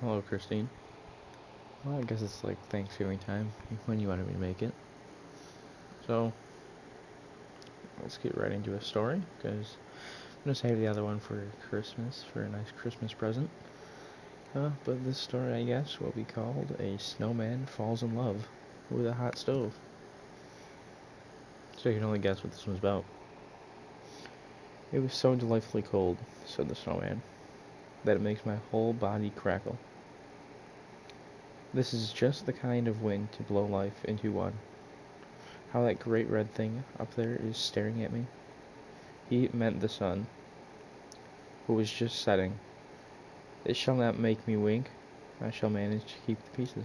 Hello, Christine. Well, I guess it's like Thanksgiving time when you wanted me to make it. So, let's get right into a story because I'm going to save the other one for Christmas for a nice Christmas present. But this story, I guess, will be called A Snowman Falls in Love with a Hot Stove. So you can only guess what this one's about. It was so delightfully cold, said the snowman, that it makes my whole body crackle. This is just the kind of wind to blow life into one. How that great red thing up there is staring at me. He meant the sun, who was just setting. It shall not make me wink. I shall manage to keep the pieces.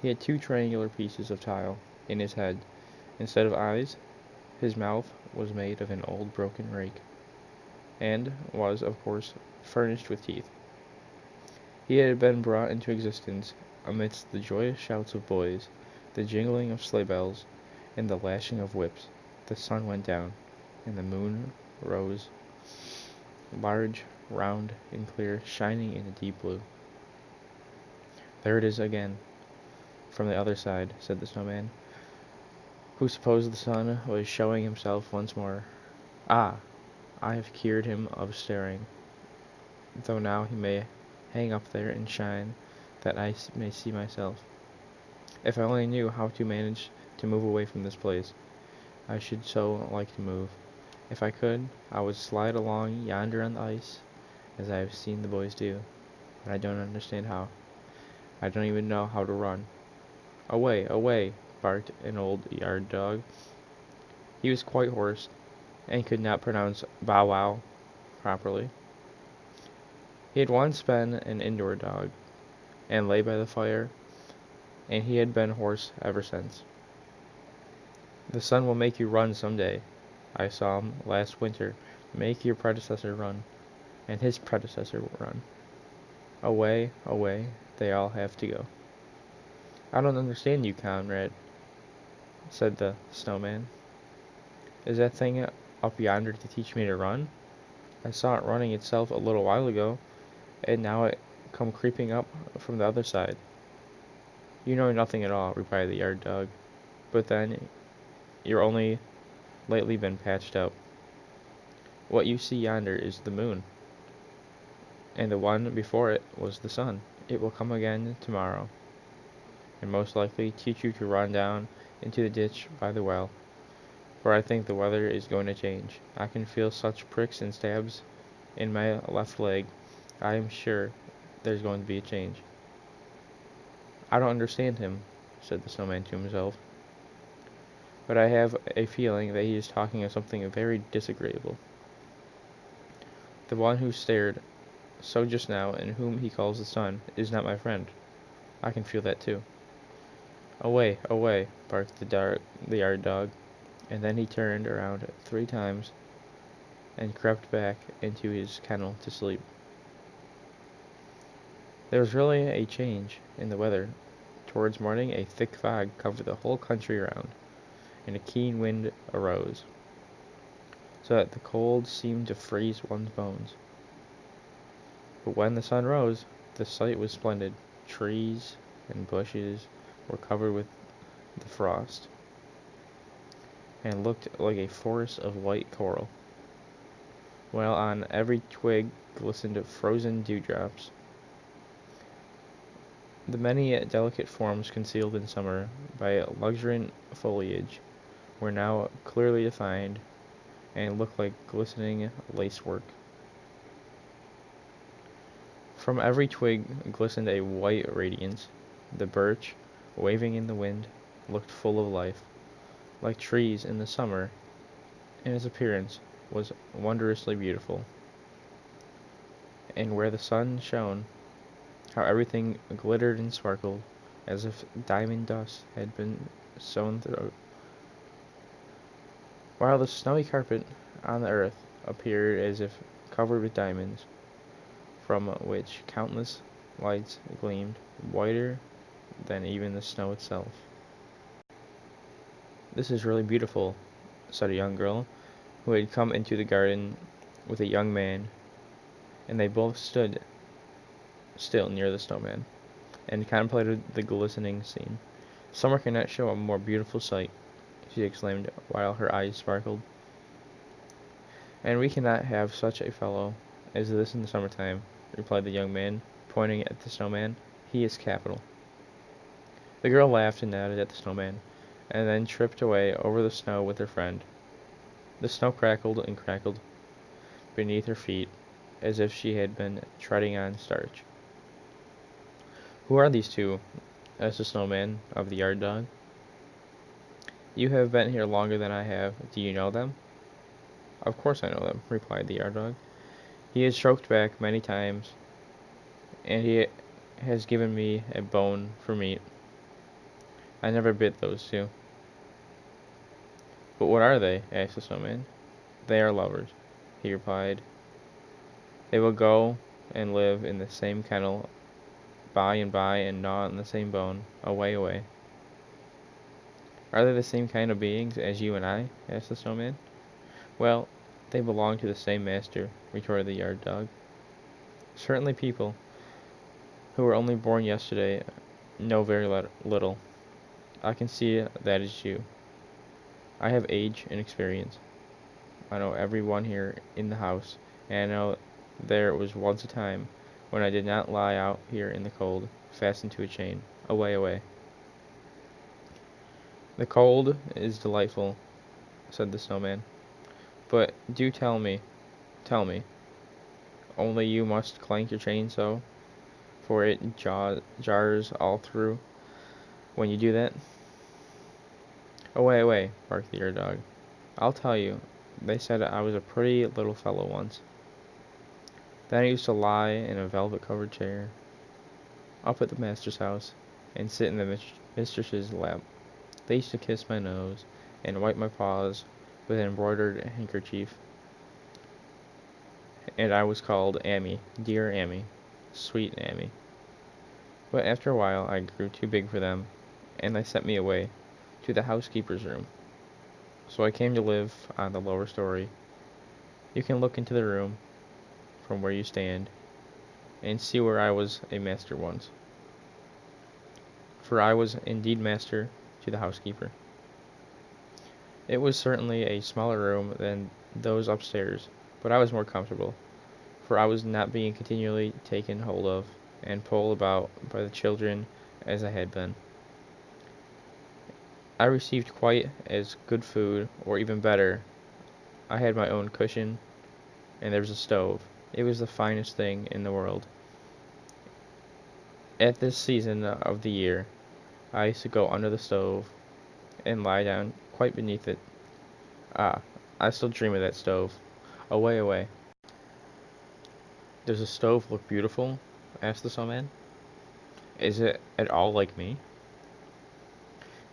He had two triangular pieces of tile in his head. Instead of eyes, his mouth was made of an old broken rake, and was, of course, furnished with teeth. He had been brought into existence amidst the joyous shouts of boys, the jingling of sleigh bells, and the lashing of whips. The sun went down, and the moon rose, large, round, and clear, shining in a deep blue. There it is again, from the other side, said the snowman, who supposed the sun was showing himself once more. Ah, I have cured him of staring, though now he may hang up there and shine, that I may see myself. If I only knew how to manage to move away from this place, I should so like to move. If I could, I would slide along yonder on the ice, as I have seen the boys do, but I don't understand how. I don't even know how to run. Away, away, barked an old yard dog. He was quite hoarse, and could not pronounce bow wow properly. He had once been an indoor dog, and lay by the fire, and he had been hoarse ever since. The sun will make you run some day. I saw him last winter make your predecessor run, and his predecessor run. Away, away, they all have to go. I don't understand you, comrade, said the snowman. Is that thing up yonder to teach me to run? I saw it running itself a little while ago, and now it come creeping up from the other side. You know nothing at all, replied the yard dog, but then you're only lately been patched up. What you see yonder is the moon, and the one before it was the sun. It will come again tomorrow, and most likely teach you to run down into the ditch by the well, for I think the weather is going to change. I can feel such pricks and stabs in my left leg. I am sure there's going to be a change. I don't understand him, said the snowman to himself, but I have a feeling that he is talking of something very disagreeable. The one who stared so just now, and whom he calls the sun, is not my friend. I can feel that too. Away, away, barked the yard dog, and then he turned around 3 times and crept back into his kennel to sleep. There was really a change in the weather. Towards morning, a thick fog covered the whole country around, and a keen wind arose, so that the cold seemed to freeze one's bones. But when the sun rose, the sight was splendid. Trees and bushes were covered with the frost, and looked like a forest of white coral, while on every twig glistened frozen dewdrops. The many delicate forms concealed in summer by luxuriant foliage were now clearly defined, and looked like glistening lacework. From every twig glistened a white radiance. The birch, waving in the wind, looked full of life, like trees in the summer, and its appearance was wondrously beautiful. And where the sun shone, how everything glittered and sparkled, as if diamond dust had been sown through. While the snowy carpet on the earth appeared as if covered with diamonds, from which countless lights gleamed, whiter than even the snow itself. This is really beautiful, said a young girl, who had come into the garden with a young man, and they both stood still near the snowman, and contemplated the glistening scene. Summer cannot show a more beautiful sight, she exclaimed, while her eyes sparkled. And we cannot have such a fellow as this in the summertime, replied the young man, pointing at the snowman. He is capital. The girl laughed and nodded at the snowman, and then tripped away over the snow with her friend. The snow crackled and crackled beneath her feet, as if she had been treading on starch. Who are these two? Asked the snowman of the yard dog. You have been here longer than I have. Do you know them? Of course I know them, replied the yard dog. He has stroked back many times, and he has given me a bone for meat. I never bit those two. But what are they? Asked the snowman. They are lovers, he replied. They will go and live in the same kennel by and by and gnaw on the same bone, away, away. Are they the same kind of beings as you and I? Asked the snowman. Well, they belong to the same master, retorted the yard dog. Certainly people who were only born yesterday know very little. I can see that is you. I have age and experience. I know everyone here in the house, and I know there was once a time when I did not lie out here in the cold, fastened to a chain. Away, away. The cold is delightful, said the snowman. But do tell me. Only you must clank your chain so, for it jars all through when you do that. Away, away, barked the yard dog. I'll tell you. They said I was a pretty little fellow once. Then I used to lie in a velvet-covered chair up at the master's house and sit in the mistress's lap. They used to kiss my nose and wipe my paws with an embroidered handkerchief, and I was called Ammy, dear Ammy, sweet Ammy. But after a while I grew too big for them, and they sent me away to the housekeeper's room. So I came to live on the lower story. You can look into the room from where you stand and see where I was a master once. For I was indeed master to the housekeeper. It was certainly a smaller room than those upstairs, but I was more comfortable, for I was not being continually taken hold of and pulled about by the children as I had been. I received quite as good food, or even better. I had my own cushion, and there was a stove. It was the finest thing in the world. At this season of the year, I used to go under the stove and lie down quite beneath it. Ah, I still dream of that stove. Away, away. Does the stove look beautiful? Asked the snowman. Is it at all like me?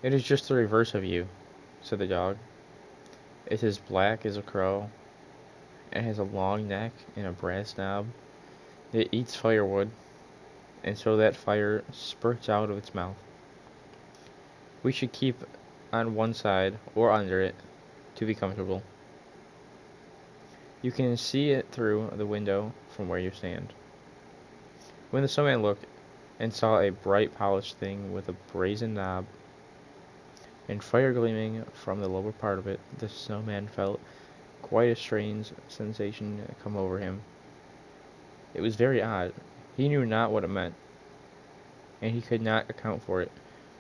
It is just the reverse of you, said the dog. It is black as a crow, and has a long neck and a brass knob. It eats firewood, and so that fire spurts out of its mouth. We should keep on one side or under it to be comfortable. You can see it through the window from where you stand. When the snowman looked and saw a bright polished thing with a brazen knob and fire gleaming from the lower part of it, the snowman felt quite a strange sensation come over him. It was very odd. He knew not what it meant, and he could not account for it.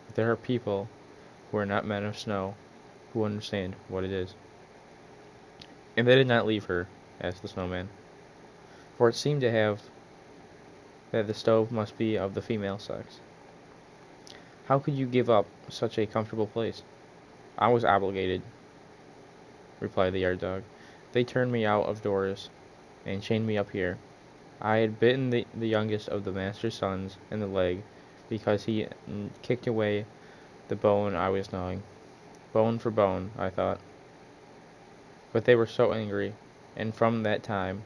But there are people who are not men of snow who understand what it is. And they did not leave her, asked the snowman, for it seemed to have that the stove must be of the female sex. How could you give up such a comfortable place? I was obligated, replied the yard dog. They turned me out of doors and chained me up here. I had bitten the youngest of the master's sons in the leg because he kicked away the bone I was gnawing. Bone for bone, I thought. But they were so angry, and from that time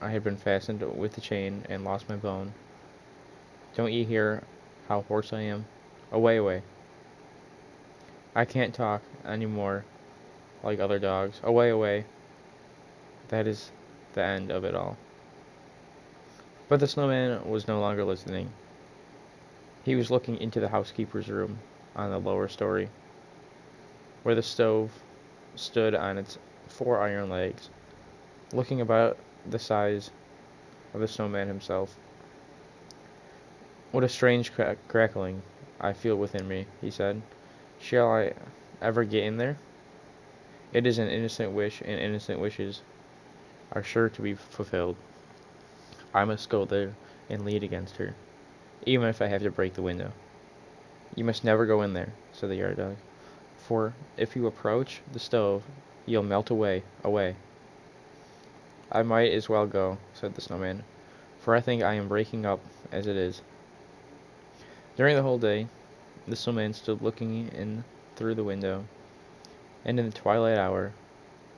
I had been fastened with the chain and lost my bone. Don't you hear how hoarse I am? Away, away. I can't talk any more like other dogs. Away, away. That is the end of it all. But the snowman was no longer listening. He was looking into the housekeeper's room on the lower story, where the stove stood on its 4 iron legs, looking about the size of the snowman himself. "What a strange crackling I feel within me," he said. "Shall I ever get in there? It is an innocent wish, and innocent wishes are sure to be fulfilled. I must go there and lead against her, even if I have to break the window." "You must never go in there," said the yard dog, "for if you approach the stove, you'll melt away, away." "I might as well go," said the snowman, "for I think I am breaking up as it is." During the whole day, the snowman stood looking in through the window, and in the twilight hour,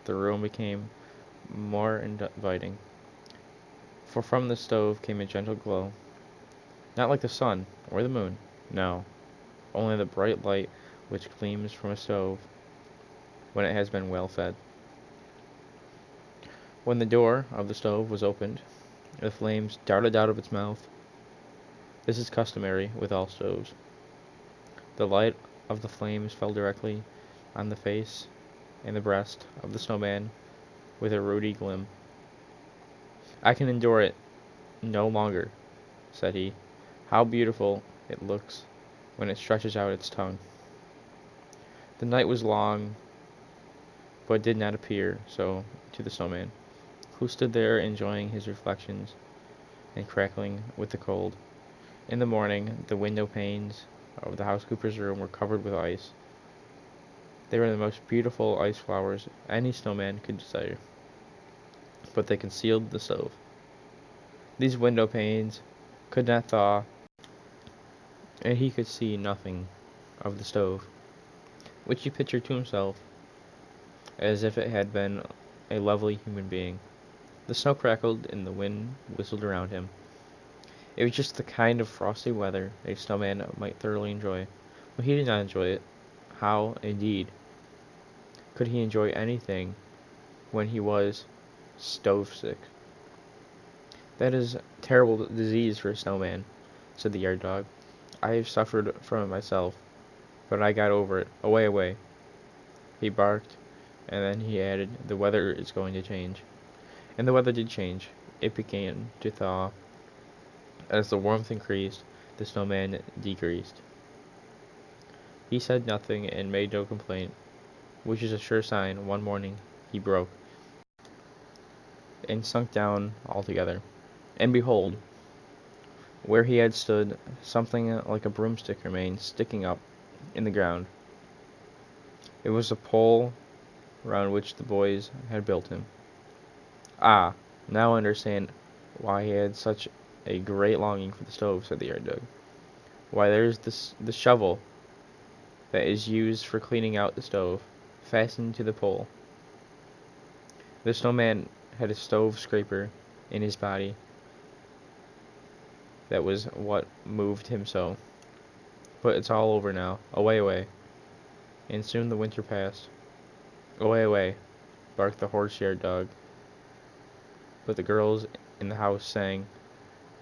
the room became more inviting, for from the stove came a gentle glow, not like the sun or the moon, no, only the bright light which gleams from a stove when it has been well fed. When the door of the stove was opened, the flames darted out of its mouth. This is customary with all stoves. The light of the flames fell directly on the face and the breast of the snowman with a ruddy gleam. "I can endure it no longer," said he. "How beautiful it looks when it stretches out its tongue." The night was long, but did not appear so to the snowman, who stood there enjoying his reflections and crackling with the cold. In the morning, the window panes of the housekeeper's room were covered with ice. They were the most beautiful ice flowers any snowman could desire, but they concealed the stove. These window panes could not thaw, and he could see nothing of the stove, which he pictured to himself as if it had been a lovely human being. The snow crackled and the wind whistled around him. It was just the kind of frosty weather a snowman might thoroughly enjoy, but he did not enjoy it. How, indeed, could he enjoy anything when he was stove sick? "That is a terrible disease for a snowman," said the yard dog. "I have suffered from it myself, but I got over it. Away, away." He barked, and then he added, "The weather is going to change." And the weather did change. It began to thaw. As the warmth increased, the snowman decreased. He said nothing and made no complaint, which is a sure sign one morning he broke and sunk down altogether. And behold, where he had stood, something like a broomstick remained sticking up in the ground. It was the pole round which the boys had built him. "Ah, now I understand why he had such a great longing for the stove," said the yard dog. "Why, there's the shovel that is used for cleaning out the stove, fastened to the pole." The snowman had a stove scraper in his body. That was what moved him so. But it's all over now. Away, away. And soon the winter passed. "Away, away," barked the horse yard dog. But the girls in the house sang,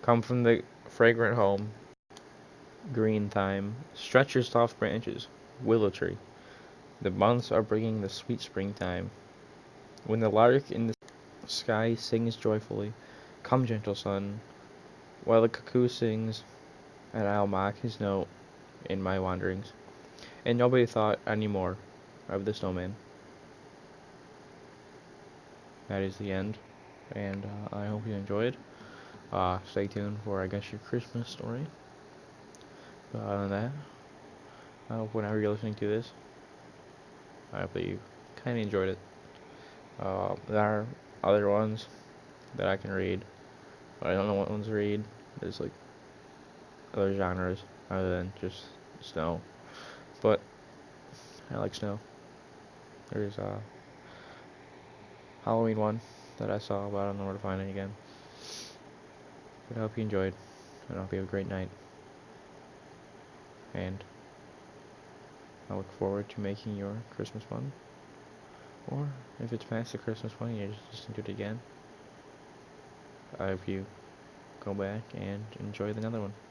"Come from the fragrant home, green thyme, stretch your soft branches, willow tree. The months are bringing the sweet springtime, when the lark in the sky sings joyfully. Come, gentle sun, while the cuckoo sings, and I'll mock his note in my wanderings." And nobody thought any more of the snowman. That is the end, and I hope you enjoyed. Stay tuned for, I guess, your Christmas story. But other than that, I hope whenever you're listening to this, I hope that you kind of enjoyed it. There are other ones that I can read, but I don't know what ones to read. There's like other genres other than just snow, but I like snow. There's a Halloween one that I saw, but I don't know where to find it again. But I hope you enjoyed, and I hope you have a great night. And I look forward to making your Christmas one. Or if it's past the Christmas one, you just listen to it again. I hope you go back and enjoy another one.